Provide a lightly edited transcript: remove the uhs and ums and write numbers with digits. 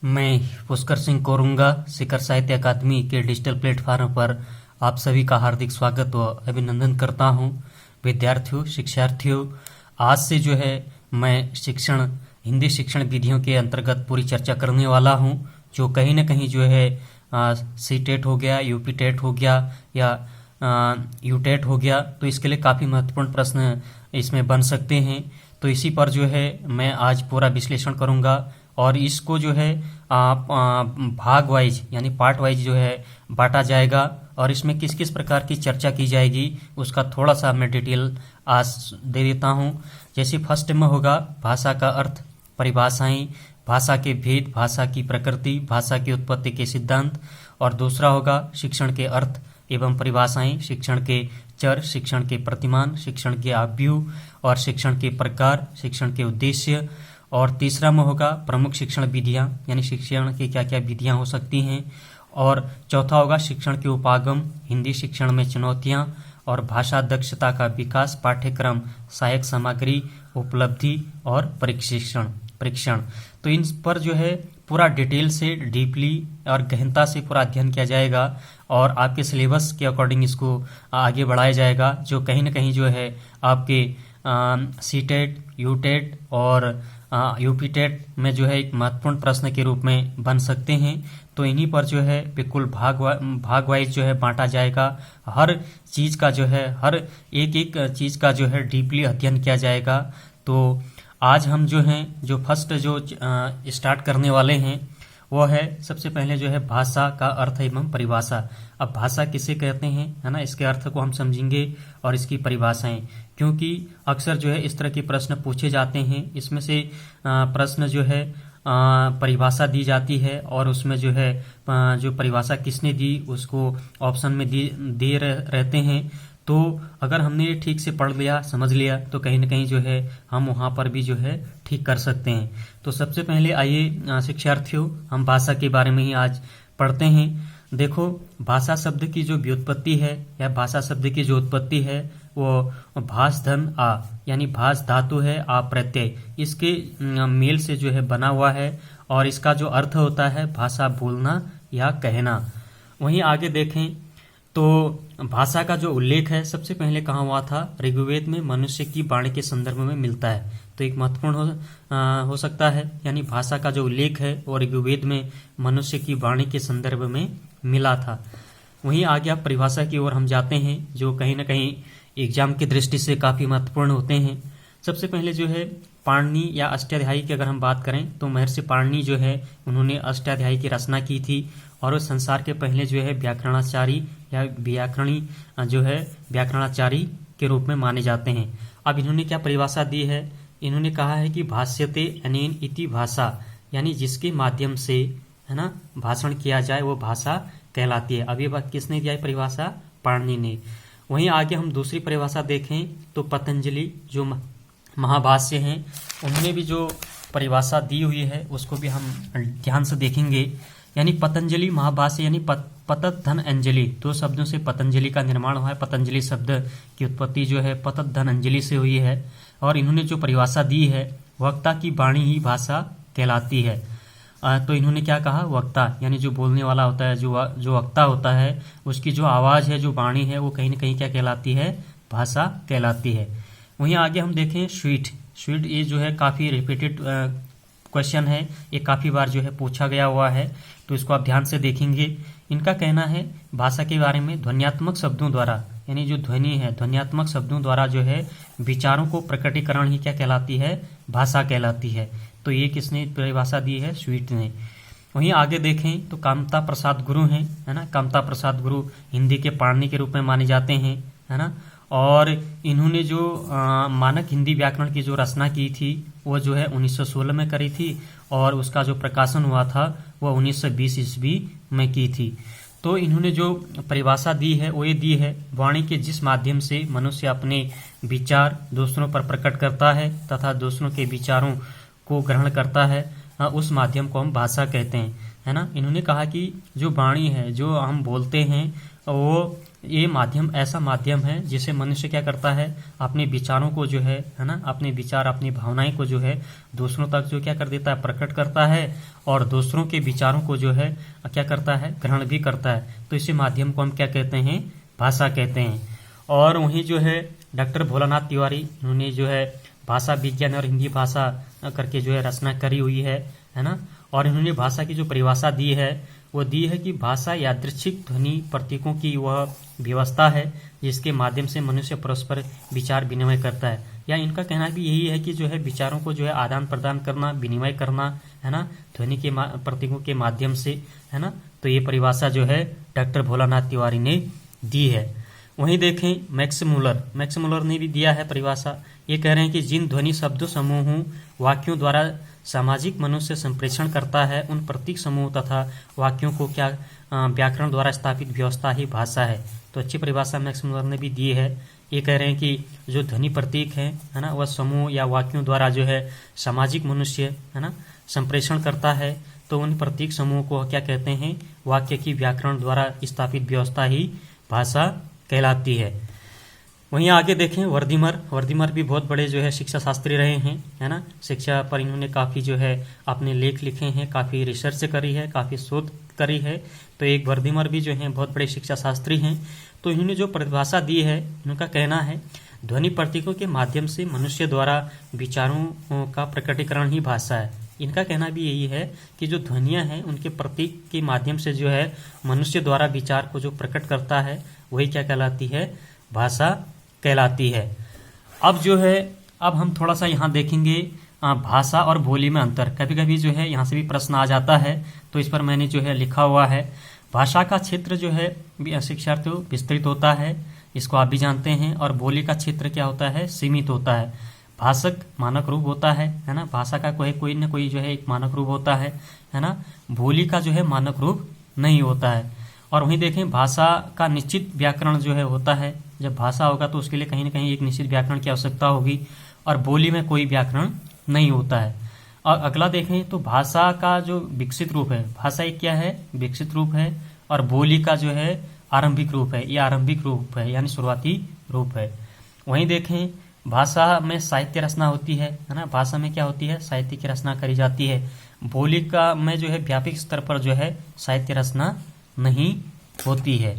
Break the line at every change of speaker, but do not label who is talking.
मैं पुष्कर सिंह कोरुंगा शिखर साहित्य अकादमी के डिजिटल प्लेटफॉर्म पर आप सभी का हार्दिक स्वागत व अभिनंदन करता हूं। विद्यार्थियों, शिक्षार्थियों, आज से जो है मैं हिंदी शिक्षण विधियों के अंतर्गत पूरी चर्चा करने वाला हूं, जो कहीं न कहीं जो है सी टेट हो गया, यूपी टेट हो गया या यू टेट हो गया, तो इसके लिए काफ़ी महत्वपूर्ण प्रश्न इसमें बन सकते हैं। तो इसी पर जो है मैं आज पूरा विश्लेषण करूंगा और इसको जो है भाग वाइज यानी पार्ट वाइज जो है बांटा जाएगा और इसमें किस किस प्रकार की चर्चा की जाएगी उसका थोड़ा सा मैं डिटेल आज दे देता हूं। जैसे फर्स्ट में होगा भाषा का अर्थ, परिभाषाएं, भाषा के भेद, भाषा की प्रकृति, भाषा की उत्पत्ति के सिद्धांत, और दूसरा होगा शिक्षण के अर्थ एवं परिभाषाएं, शिक्षण के चर, शिक्षण के प्रतिमान, शिक्षण के आव्यूह और शिक्षण के प्रकार, शिक्षण के उद्देश्य, और तीसरा में होगा प्रमुख शिक्षण विधियां यानी शिक्षण की क्या क्या विधियां हो सकती हैं, और चौथा होगा शिक्षण के उपागम, हिंदी शिक्षण में चुनौतियां और भाषा दक्षता का विकास, पाठ्यक्रम, सहायक सामग्री, उपलब्धि और परीक्षण। तो इन पर जो है पूरा डिटेल से डीपली और गहनता से पूरा अध्ययन किया जाएगा और आपके सिलेबस के अकॉर्डिंग इसको आगे बढ़ाया जाएगा, जो कहीं ना कहीं जो है आपके सी टेट, यू टेट और यूपी टेट में जो है एक महत्वपूर्ण प्रश्न के रूप में बन सकते हैं। तो इन्हीं पर जो है बिल्कुल भाग वाइज जो है बांटा जाएगा। हर चीज का जो है हर एक चीज का जो है डीपली अध्ययन किया जाएगा। तो आज हम जो हैं जो फर्स्ट जो स्टार्ट करने वाले हैं वो है सबसे पहले जो है भाषा का अर्थ एवं परिभाषा। अब भाषा किसे कहते हैं, है ना, इसके अर्थ को हम समझेंगे और इसकी परिभाषाएं, क्योंकि अक्सर जो है इस तरह के प्रश्न पूछे जाते हैं। इसमें से प्रश्न जो है परिभाषा दी जाती है और उसमें जो है जो परिभाषा किसने दी उसको ऑप्शन में दे रहते हैं। तो अगर हमने ये ठीक से पढ़ लिया, समझ लिया, तो कहीं ना कहीं जो है हम वहां पर भी जो है ठीक कर सकते हैं। तो सबसे पहले आइए शिक्षार्थियों हम भाषा के बारे में ही आज पढ़ते हैं। देखो, भाषा शब्द की जो व्युत्पत्ति है या भाषा शब्द की जो उत्पत्ति है वो भाष धन आ यानी भाष धातु है आ प्रत्यय, इसके मेल से जो है बना हुआ है और इसका जो अर्थ होता है भाषा बोलना या कहना। वहीं आगे देखें तो भाषा का जो उल्लेख है सबसे पहले कहाँ हुआ था, ऋग्वेद में मनुष्य की वाणी के संदर्भ में मिलता है। तो एक महत्वपूर्ण हो सकता है, यानी भाषा का जो उल्लेख है वो ऋग्वेद में मनुष्य की वाणी के संदर्भ में मिला था। वहीं आगे आप परिभाषा की ओर हम जाते हैं, जो कहीं ना कहीं एग्जाम की दृष्टि से काफी महत्वपूर्ण होते हैं। सबसे पहले जो है पाणिनि या अष्टाध्यायी की अगर हम बात करें तो महर्षि पाणिनि जो है उन्होंने अष्टाध्यायी की रचना की थी और वो संसार के पहले जो है व्याकरणाचारी या व्याकरणी जो है व्याकरणाचारी के रूप में माने जाते हैं। अब इन्होंने क्या परिभाषा दी है, इन्होंने कहा है कि भाष्यते अनेन इति भाषा, यानी जिसके माध्यम से, है ना, भाषण किया जाए वो भाषा कहलाती है। अब ये बात किसने दिया है परिभाषा, पाणिनि ने। वहीं आगे हम दूसरी परिभाषा देखें तो पतंजलि जो महाभाष्य हैं उन्होंने भी जो परिभाषा दी हुई है उसको भी हम ध्यान से देखेंगे। यानी पतंजलि महाभाष्य यानी पतत धन अंजलि, दो शब्दों से पतंजलि का निर्माण हुआ है। पतंजलि शब्द की उत्पत्ति जो है पतत धन अंजलि से हुई है और इन्होंने जो परिभाषा दी है वक्ता की वाणी ही भाषा कहलाती है। तो इन्होंने क्या कहा, वक्ता यानी जो बोलने वाला होता है, जो वक्ता होता है, उसकी जो आवाज है, जो वाणी है, वो कहीं ना कहीं क्या कहलाती है, भाषा कहलाती है। वहीं आगे हम देखें स्वीट, ये जो है काफी रिपीटेड क्वेश्चन है, ये काफी बार जो है पूछा गया हुआ है, तो इसको आप ध्यान से देखेंगे। इनका कहना है भाषा के बारे में ध्वन्यात्मक शब्दों द्वारा, यानी जो ध्वनि है ध्वन्यात्मक शब्दों द्वारा जो है विचारों को प्रकटीकरण ही क्या कहलाती है, भाषा कहलाती है। तो ये किसने परिभाषा दी है, स्वीट ने। वहीं आगे देखें तो कामता प्रसाद गुरु हैं, है ना, कामता प्रसाद गुरु हिंदी के पाणिनि के रूप में माने जाते हैं, है ना, और इन्होंने जो मानक हिंदी व्याकरण की जो रचना की थी वो जो है 1916 में करी थी और उसका जो प्रकाशन हुआ था वो 1920 ईस्वी में की थी। तो इन्होंने जो परिभाषा दी है वो ये दी है, वाणी के जिस माध्यम से मनुष्य अपने विचार दूसरों पर प्रकट करता है तथा दूसरों के विचारों को ग्रहण करता है, उस माध्यम को हम भाषा कहते हैं, है ना। इन्होंने कहा कि जो वाणी है, जो हम बोलते हैं, वो ये माध्यम ऐसा माध्यम है जिसे मनुष्य क्या करता है, अपने विचारों को जो है ना, अपने विचार अपनी भावनाएं को जो है दूसरों तक जो क्या कर देता है, प्रकट करता है, और दूसरों के विचारों को जो है क्या करता है, ग्रहण भी करता है। तो इसी माध्यम को हम क्या कहते हैं, भाषा कहते हैं। और वहीं जो है डॉक्टर भोलानाथ तिवारी, उन्होंने जो है भाषा विज्ञान और हिंदी भाषा करके जो है रचना करी हुई है ना। और इन्होंने भाषा की जो परिभाषा दी है वो दी है कि भाषा यादृच्छिक ध्वनि प्रतीकों की वह व्यवस्था है जिसके माध्यम से मनुष्य परस्पर विचार विनिमय करता है। या इनका कहना भी यही है कि जो है विचारों को जो है आदान प्रदान करना, विनिमय करना, है ना, ध्वनि के प्रतीकों के माध्यम से, है ना। तो ये परिभाषा जो है डॉक्टर भोलानाथ तिवारी ने दी है। वहीं देखें मैक्स मुलर ने भी दिया है परिभाषा। ये कह रहे हैं कि जिन ध्वनि शब्दों समूहों वाक्यों द्वारा सामाजिक मनुष्य संप्रेषण करता है उन प्रतीक समूह तथा वाक्यों को क्या व्याकरण द्वारा स्थापित व्यवस्था ही भाषा है। तो अच्छी परिभाषा मैक्स मुलर ने भी दी है। ये कह रहे हैं कि जो ध्वनि प्रतीक है ना, वह समूह या वाक्यों द्वारा जो है सामाजिक मनुष्य, है ना, संप्रेषण करता है। तो उन प्रतीक समूह को क्या कहते हैं, वाक्य की व्याकरण द्वारा स्थापित व्यवस्था ही भाषा कहलाती है। वहीं आगे देखें वर्दीमर भी बहुत बड़े जो है शिक्षा शास्त्री रहे हैं, है ना। शिक्षा पर इन्होंने काफ़ी जो है अपने लेख लिखे हैं, काफ़ी रिसर्च करी है, काफ़ी शोध करी है। तो एक वर्दीमर भी जो है बहुत बड़े शिक्षा शास्त्री हैं। तो इन्होंने जो परिभाषा दी है, उनका कहना है ध्वनि प्रतीकों के माध्यम से मनुष्य द्वारा विचारों का प्रकटीकरण ही भाषा है। इनका कहना भी यही है कि जो ध्वनियाँ हैं उनके प्रतीक के माध्यम से जो है मनुष्य द्वारा विचार को जो प्रकट करता है वही क्या कहलाती है, भाषा कहलाती है। अब जो है अब हम थोड़ा सा यहाँ देखेंगे भाषा और बोली में अंतर। कभी कभी जो है यहाँ से भी प्रश्न आ जाता है, तो इस पर मैंने जो है लिखा हुआ है। भाषा का क्षेत्र जो है शिक्षार्थियों विस्तृत होता है, इसको आप भी जानते हैं। और बोली का क्षेत्र क्या होता है, सीमित होता है। भाषक मानक रूप होता है ना, भाषा का कोई न कोई जो है एक मानक रूप होता है ना। बोली का जो है मानक रूप नहीं होता है। और वहीं देखें भाषा का निश्चित व्याकरण जो है होता है। जब भाषा होगा तो उसके लिए कहीं न कहीं एक निश्चित व्याकरण की आवश्यकता होगी, और बोली में कोई व्याकरण नहीं होता है। और अगला देखें तो भाषा का जो विकसित रूप है, भाषा एक क्या है, विकसित रूप है, और बोली का जो है आरंभिक रूप है। ये आरंभिक रूप है यानी शुरुआती रूप है। वहीं देखें भाषा में साहित्य रचना होती है ना। भाषा में क्या होती है, साहित्य की रचना करी जाती है। बोली का में जो है व्यापक स्तर पर जो है साहित्य रचना नहीं होती है।